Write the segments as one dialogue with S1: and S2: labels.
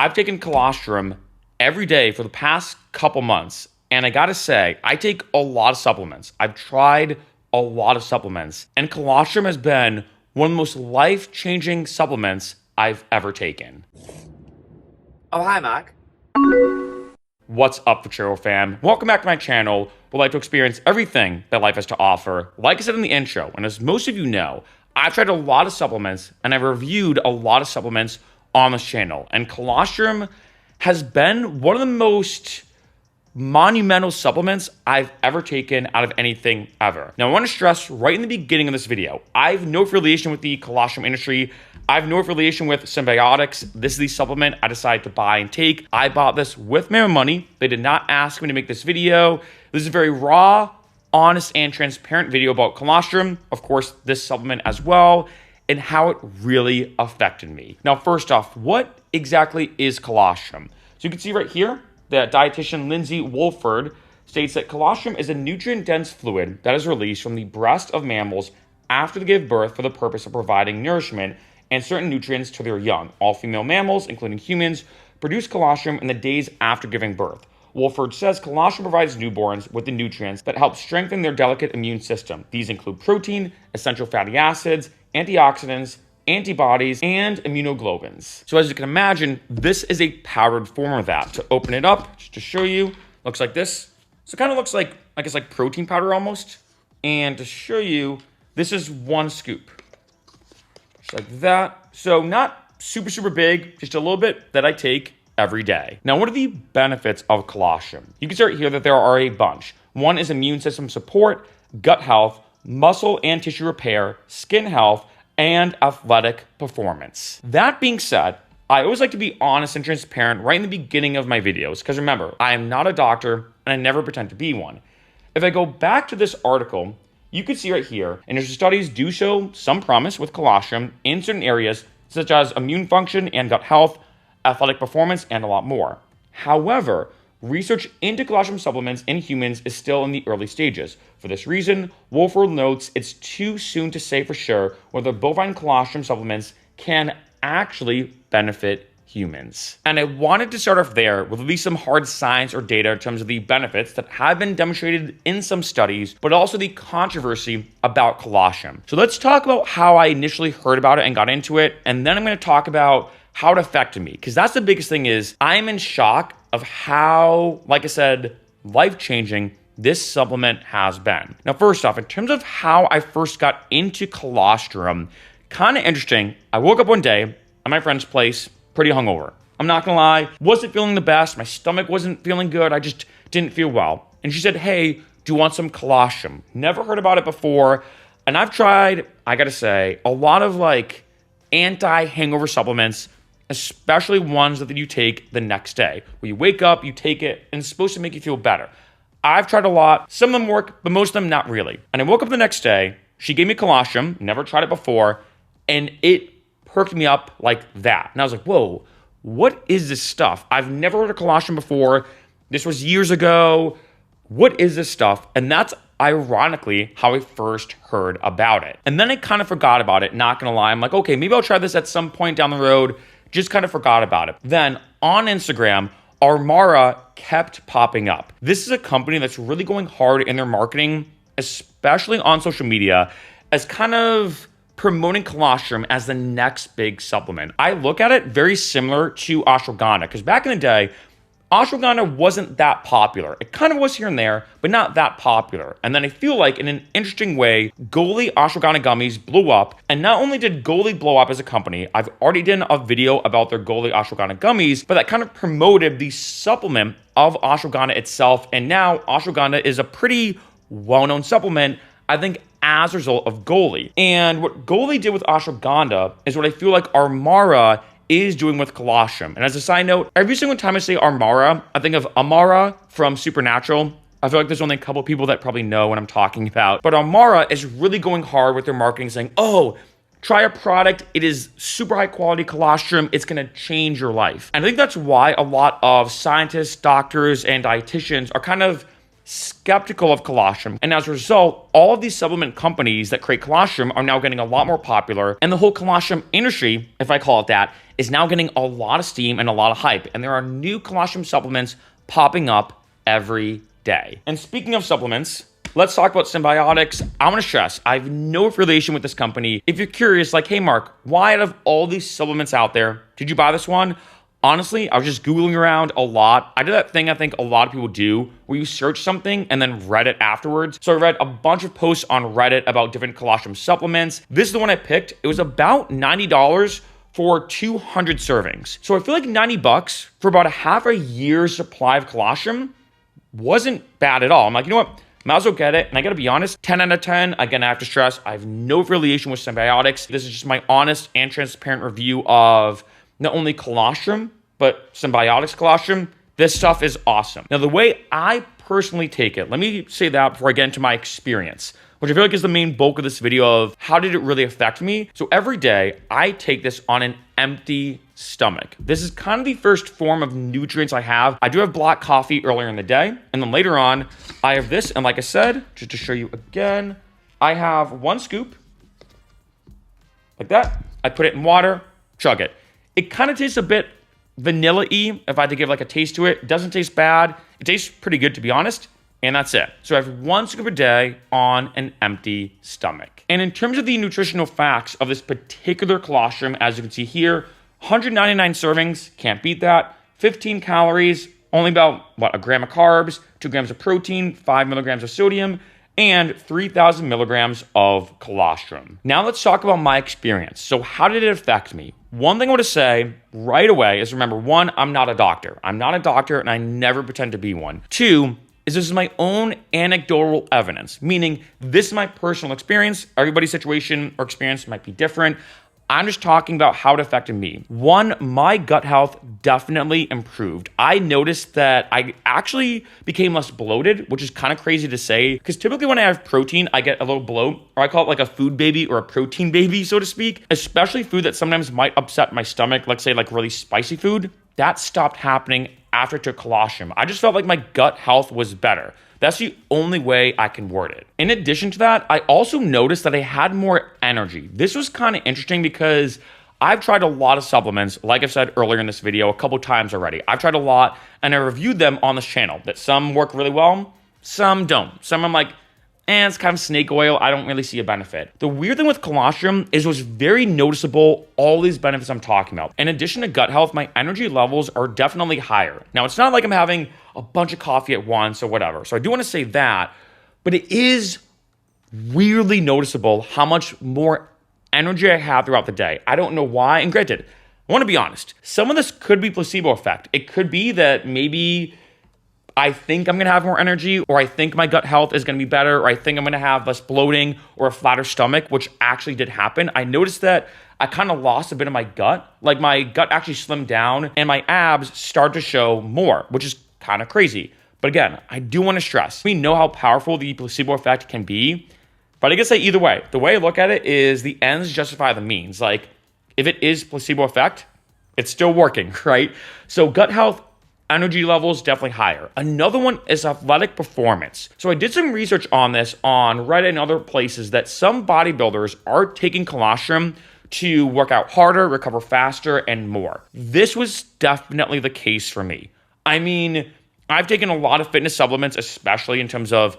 S1: I've taken colostrum every day for the past couple months, and I gotta say, I take a lot of supplements. I've tried a lot of supplements, and colostrum has been one of the most life-changing supplements I've ever taken.
S2: Oh, hi, Mark.
S1: What's up, Freccero fam? Welcome back to my channel, where I like to experience everything that life has to offer. Like I said in the intro, and as most of you know, I've tried a lot of supplements, and I've reviewed a lot of supplements on this channel. And colostrum has been one of the most monumental supplements I've ever taken out of anything ever. Now, I want to stress right in the beginning of this video, I have no affiliation with the colostrum industry. I have no affiliation with Symbiotics. This is the supplement I decided to buy and take. I bought this with my own money. They did not ask me to make this video. This is a very raw, honest, and transparent video about colostrum, of course, this supplement as well, and how it really affected me. Now, first off, what exactly is colostrum? So you can see right here that dietitian Lindsay Wolford states that colostrum is a nutrient-dense fluid that is released from the breast of mammals after they give birth for the purpose of providing nourishment and certain nutrients to their young. All female mammals, including humans, produce colostrum in the days after giving birth. Wolford says colostrum provides newborns with the nutrients that help strengthen their delicate immune system. These include protein, essential fatty acids, antioxidants, antibodies, and immunoglobulins. So as you can imagine, this is a powdered form of that. To open it up, just to show you, looks like this. So it kind of looks like, I guess, like protein powder almost. And to show you, this is one scoop. Just like that. So not super, super big, just a little bit that I take every day. Now, what are the benefits of colostrum? You can start here that there are a bunch. One is immune system support, gut health, muscle and tissue repair, skin health, and athletic performance. That being said, I always like to be honest and transparent right in the beginning of my videos, because remember, I am not a doctor and I never pretend to be one. If I go back to this article, you can see right here, industry studies do show some promise with colostrum in certain areas, such as immune function and gut health, athletic performance, and a lot more. However, research into colostrum supplements in humans is still in the early stages. For this reason, Wolford notes it's too soon to say for sure whether bovine colostrum supplements can actually benefit humans. And I wanted to start off there with at least some hard science or data in terms of the benefits that have been demonstrated in some studies, but also the controversy about colostrum. So let's talk about how I initially heard about it and got into it, and then I'm going to talk about how it affected me, because that's the biggest thing. Is I'm in shock of how, like I said, life-changing this supplement has been. Now, first off, in terms of how I first got into colostrum, kind of interesting. I woke up one day at my friend's place, pretty hungover. I'm not gonna lie, wasn't feeling the best. My stomach wasn't feeling good. I just didn't feel well. And she said, hey, do you want some colostrum? Never heard about it before. And I've tried, I gotta say, a lot of like anti-hangover supplements, especially ones that you take the next day, where you wake up, you take it, and it's supposed to make you feel better. I've tried a lot. Some of them work, but most of them not really. And I woke up the next day, she gave me colostrum, never tried it before, and it perked me up like that. And I was like, whoa, what is this stuff? I've never heard of colostrum before. This was years ago. What is this stuff? And that's ironically how I first heard about it. And then I kind of forgot about it, not gonna lie. I'm like, okay, maybe I'll try this at some point down the road. Just kind of forgot about it. Then on Instagram, Armara kept popping up. This is a company that's really going hard in their marketing, especially on social media, as kind of promoting colostrum as the next big supplement. I look at it very similar to ashwagandha, because back in the day, ashwagandha wasn't that popular. It kind of was here and there, but not that popular. And then I feel like in an interesting way, Goli ashwagandha gummies blew up. And not only did Goli blow up as a company, I've already done a video about their Goli ashwagandha gummies, but that kind of promoted the supplement of ashwagandha itself. And now ashwagandha is a pretty well-known supplement, I think, as a result of Goli. And what Goli did with ashwagandha is what I feel like Armara is doing with colostrum. And as a side note, every single time I say Armara, I think of Amara from Supernatural. I feel like there's only a couple people that probably know what I'm talking about. But Armara is really going hard with their marketing, saying, oh, try a product. It is super high quality colostrum. It's gonna change your life. And I think that's why a lot of scientists, doctors, and dietitians are kind of skeptical of colostrum. And as a result, all of these supplement companies that create colostrum are now getting a lot more popular. And the whole colostrum industry, if I call it that, is now getting a lot of steam and a lot of hype. And there are new colostrum supplements popping up every day. And speaking of supplements, let's talk about Symbiotics. I want to stress, I have no affiliation with this company. If you're curious, like, hey, Mark, why out of all these supplements out there, did you buy this one? Honestly, I was just Googling around a lot. I did that thing I think a lot of people do where you search something and then read it afterwards. So I read a bunch of posts on Reddit about different colostrum supplements. This is the one I picked. It was about $90 for 200 servings. So I feel like $90 for about a half a year's supply of colostrum wasn't bad at all. I'm like, you know what? Might as well get it. And I gotta be honest, 10 out of 10. Again, I have to stress, I have no affiliation with Symbiotics. This is just my honest and transparent review of not only colostrum, but Symbiotics colostrum. This stuff is awesome. Now, the way I personally take it, let me say that before I get into my experience, which I feel like is the main bulk of this video of how did it really affect me. So every day I take this on an empty stomach. This is kind of the first form of nutrients I have. I do have black coffee earlier in the day. And then later on, I have this. And like I said, just to show you again, I have 1 scoop like that. I put it in water, chug it. It kind of tastes a bit vanilla-y if I had to give like a taste to it. It doesn't taste bad. It tastes pretty good, to be honest. And that's it. So I have 1 scoop a day on an empty stomach. And in terms of the nutritional facts of this particular colostrum, as you can see here, 199 servings, can't beat that. 15 calories, only about, a gram of carbs, 2 grams of protein, 5 milligrams of sodium, and 3,000 milligrams of colostrum. Now let's talk about my experience. So how did it affect me? One thing I want to say right away is, remember, 1, I'm not a doctor. I'm not a doctor and I never pretend to be one. 2, is this is my own anecdotal evidence, meaning this is my personal experience. Everybody's situation or experience might be different. I'm just talking about how it affected me. 1, my gut health definitely improved. I noticed that I actually became less bloated, which is kind of crazy to say, because typically when I have protein, I get a little bloat, or I call it like a food baby or a protein baby, so to speak, especially food that sometimes might upset my stomach, let's say like really spicy food. That stopped happening after I took colostrum. I just felt like my gut health was better. That's the only way I can word it. In addition to that, I also noticed that I had more energy. This was kind of interesting because I've tried a lot of supplements, like I've said earlier in this video, a couple times already. I've tried a lot and I reviewed them on this channel, that some work really well, some don't. Some I'm like, it's kind of snake oil. I don't really see a benefit. The weird thing with colostrum is it was very noticeable, all these benefits I'm talking about. In addition to gut health, my energy levels are definitely higher. Now, it's not like I'm having a bunch of coffee at once or whatever. So I do want to say that, but it is weirdly noticeable how much more energy I have throughout the day. I don't know why. And granted, I want to be honest. Some of this could be placebo effect. It could be that maybe I think I'm going to have more energy, or I think my gut health is going to be better, or I think I'm going to have less bloating or a flatter stomach, which actually did happen. I noticed that I kind of lost a bit of my gut. Like my gut actually slimmed down and my abs start to show more, which is kind of crazy. But again, I do want to stress, we know how powerful the placebo effect can be, but I guess either way, the way I look at it is the ends justify the means. Like if it is placebo effect, it's still working, right? So gut health, energy levels definitely higher. Another one is athletic performance. So I did some research on this on Reddit and other places that some bodybuilders are taking colostrum to work out harder, recover faster, and more. This was definitely the case for me. I mean, I've taken a lot of fitness supplements, especially in terms of,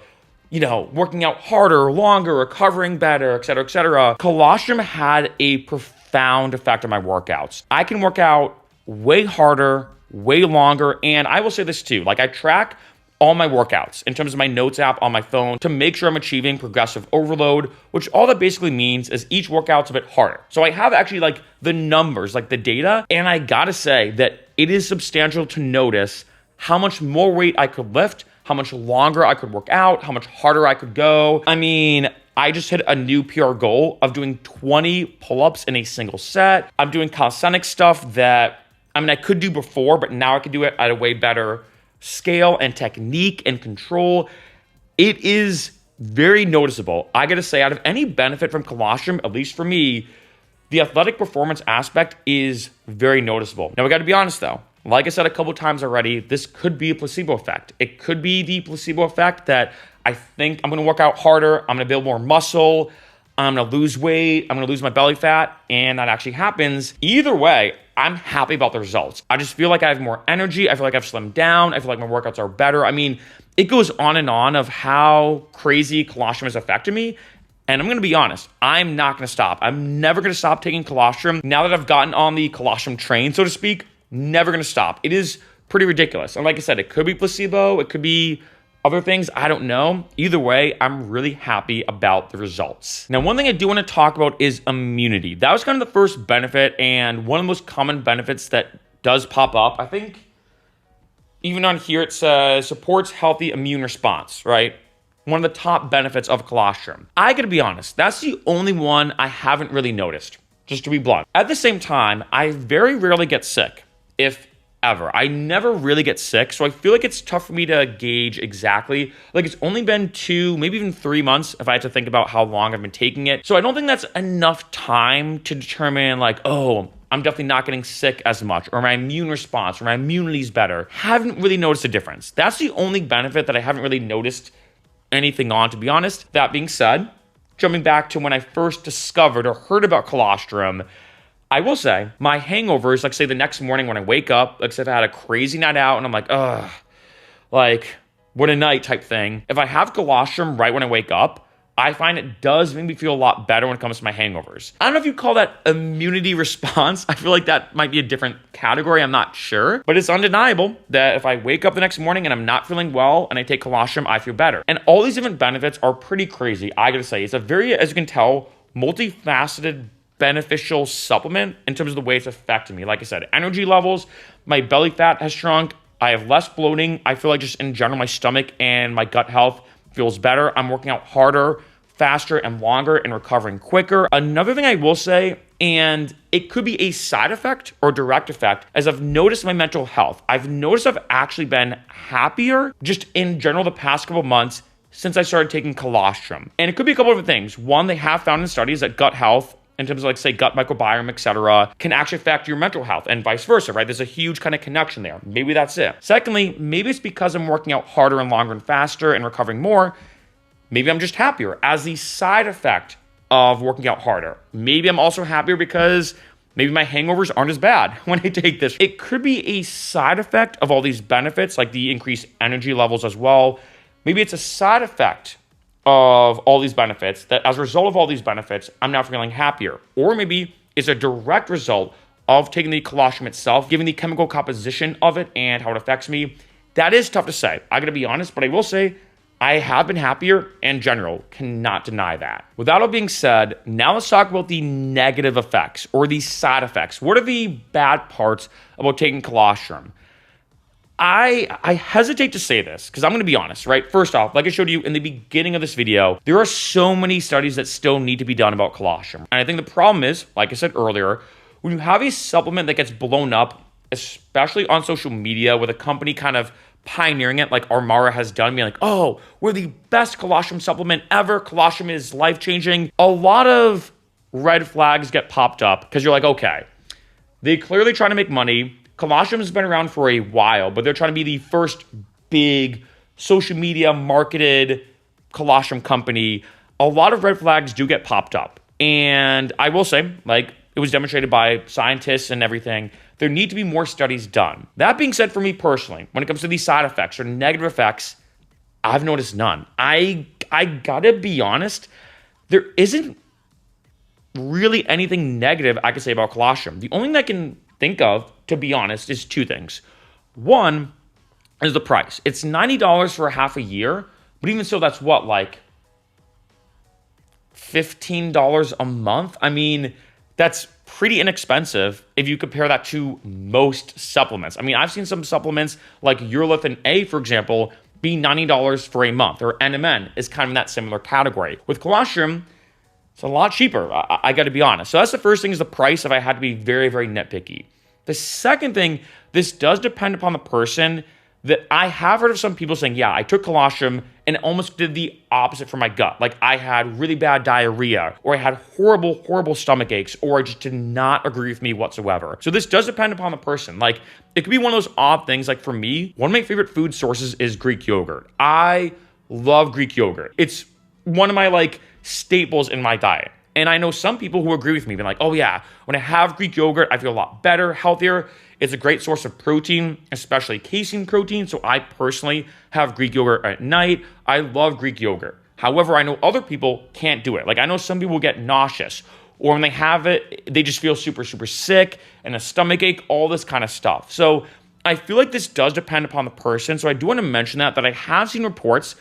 S1: working out harder, longer, recovering better, et cetera, et cetera. Colostrum had a profound effect on my workouts. I can work out way harder, way longer. And I will say this too, like I track all my workouts in terms of my notes app on my phone to make sure I'm achieving progressive overload, which all that basically means is each workout's a bit harder. So I have actually like the numbers, like the data, and I gotta say that it is substantial to notice how much more weight I could lift, how much longer I could work out, how much harder I could go. I mean, I just hit a new PR goal of doing 20 pull-ups in a single set. I'm doing calisthenics stuff that I could do before, but now I can do it at a way better scale and technique and control. It is very noticeable. I gotta say, out of any benefit from colostrum, at least for me, the athletic performance aspect is very noticeable. Now, we gotta be honest though. Like I said a couple times already, this could be a placebo effect. It could be the placebo effect that I think I'm going to work out harder, I'm going to build more muscle, I'm going to lose weight, I'm going to lose my belly fat, and that actually happens. Either way, I'm happy about the results. I just feel like I have more energy. I feel like I've slimmed down. I feel like my workouts are better. I mean, it goes on and on of how crazy colostrum has affected me. And I'm going to be honest, I'm not going to stop. I'm never going to stop taking colostrum. Now that I've gotten on the colostrum train, so to speak, never going to stop. It is pretty ridiculous. And like I said, it could be placebo. It could be other things, I don't know. Either way, I'm really happy about the results. Now, one thing I do want to talk about is immunity. That was kind of the first benefit and one of the most common benefits that does pop up. I think even on here it says supports healthy immune response, right? One of the top benefits of colostrum. I gotta be honest, that's the only one I haven't really noticed, just to be blunt. At the same time, I very rarely get sick, if ever. I never really get sick, so I feel like it's tough for me to gauge exactly. Like, it's only been 2, maybe even 3 months if I had to think about how long I've been taking it. So I don't think that's enough time to determine like, oh, I'm definitely not getting sick as much, or my immune response, or my immunity's better. Haven't really noticed a difference. That's the only benefit that I haven't really noticed anything on, to be honest. That being said, jumping back to when I first discovered or heard about colostrum, I will say my hangovers, like say the next morning when I wake up, like say if I had a crazy night out and I'm like, ugh, like what a night type thing. If I have colostrum right when I wake up, I find it does make me feel a lot better when it comes to my hangovers. I don't know if you call that immunity response. I feel like that might be a different category. I'm not sure. But it's undeniable that if I wake up the next morning and I'm not feeling well and I take colostrum, I feel better. And all these different benefits are pretty crazy, I gotta say. It's a very, as you can tell, multifaceted beneficial supplement in terms of the way it's affecting me. Like I said, energy levels, my belly fat has shrunk, I have less bloating, I feel like just in general my stomach and my gut health feels better. I'm working out harder, faster, and longer and recovering quicker. Another thing I will say, and it could be a side effect or direct effect, as I've noticed my mental health. I've noticed I've actually been happier just in general the past couple months since I started taking colostrum. And it could be a couple of things. One, they have found in studies that gut health, in terms of like say gut microbiome, etc., can actually affect your mental health and vice versa, right? There's a huge kind of connection there. Maybe that's it. Secondly, maybe it's because I'm working out harder and longer and faster and recovering more. Maybe I'm just happier as the side effect of working out harder. Maybe I'm also happier because maybe my hangovers aren't as bad when I take this. It could be a side effect of all these benefits, like the increased energy levels as well. Maybe it's a side effect of all these benefits, that as a result of all these benefits, I'm now feeling happier. Or maybe it's a direct result of taking the colostrum itself, given the chemical composition of it and how it affects me. That is tough to say. I gotta be honest, but I will say I have been happier in general, cannot deny that. With that all being said, now let's talk about the negative effects or the side effects. What are the bad parts about taking colostrum? I hesitate to say this because I'm going to be honest, right? First off, like I showed you in the beginning of this video, there are so many studies that still need to be done about colostrum. And I think the problem is, like I said earlier, when you have a supplement that gets blown up, especially on social media with a company kind of pioneering it like Armara has done, being like, oh, we're the best colostrum supplement ever. Colostrum is life-changing. A lot of red flags get popped up because you're like, okay, they clearly trying to make money. Colostrum has been around for a while, but they're trying to be the first big social media marketed colostrum company. A lot of red flags do get popped up. And I will say, like, it was demonstrated by scientists and everything, there need to be more studies done. That being said, for me personally, when it comes to these side effects or negative effects, I've noticed none. I gotta be honest, there isn't really anything negative I can say about colostrum. The only thing I can think of, to be honest, is 2 things. One is the price. It's $90 for a half a year, but even so, that's what, like $15 a month? I mean, that's pretty inexpensive if you compare that to most supplements. I mean, I've seen some supplements like Urolithin A, for example, be $90 for a month, or NMN is kind of in that similar category. With colostrum, it's a lot cheaper, I got to be honest. So that's the first thing, is the price, if I had to be very, very nitpicky. The second thing, this does depend upon the person. That I have heard of some people saying, yeah, I took colostrum and it almost did the opposite for my gut. Like I had really bad diarrhea, or I had horrible, horrible stomach aches, or it just did not agree with me whatsoever. So this does depend upon the person. Like it could be one of those odd things. Like for me, one of my favorite food sources is Greek yogurt. I love Greek yogurt. It's one of my like staples in my diet. And I know some people who agree with me, being like, oh yeah, when I have Greek yogurt, I feel a lot better, healthier. It's a great source of protein, especially casein protein. So I personally have Greek yogurt at night. I love Greek yogurt. However, I know other people can't do it. Like I know some people get nauseous, or when they have it, they just feel super, super sick and a stomach ache, all this kind of stuff. So I feel like this does depend upon the person. So I do want to mention that I have seen reports,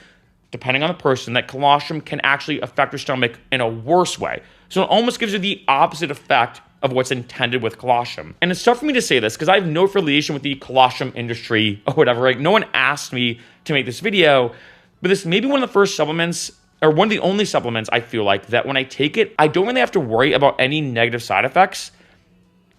S1: depending on the person, that colostrum can actually affect your stomach in a worse way. So it almost gives you the opposite effect of what's intended with colostrum. And it's tough for me to say this because I have no affiliation with the colostrum industry or whatever. Like no one asked me to make this video, but this may be one of the first supplements, or one of the only supplements I feel like that when I take it, I don't really have to worry about any negative side effects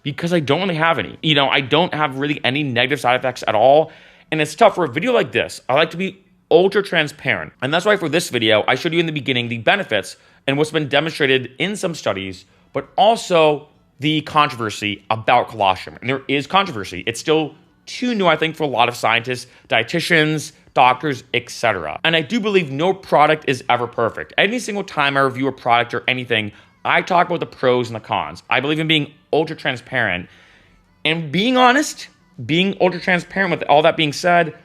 S1: because I don't really have any. You know, I don't have really any negative side effects at all. And it's tough for a video like this. I like to be ultra transparent. And that's why for this video, I showed you in the beginning the benefits and what's been demonstrated in some studies, but also the controversy about colostrum. And there is controversy. It's still too new, I think, for a lot of scientists, dietitians, doctors, etc. And I do believe no product is ever perfect. Any single time I review a product or anything, I talk about the pros and the cons. I believe in being ultra transparent. And being honest, being ultra transparent with all that being said,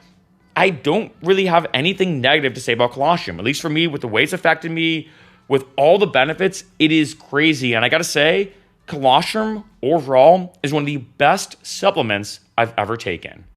S1: I don't really have anything negative to say about colostrum. At least for me, with the way it's affected me, with all the benefits, it is crazy. And I gotta say, colostrum overall is one of the best supplements I've ever taken.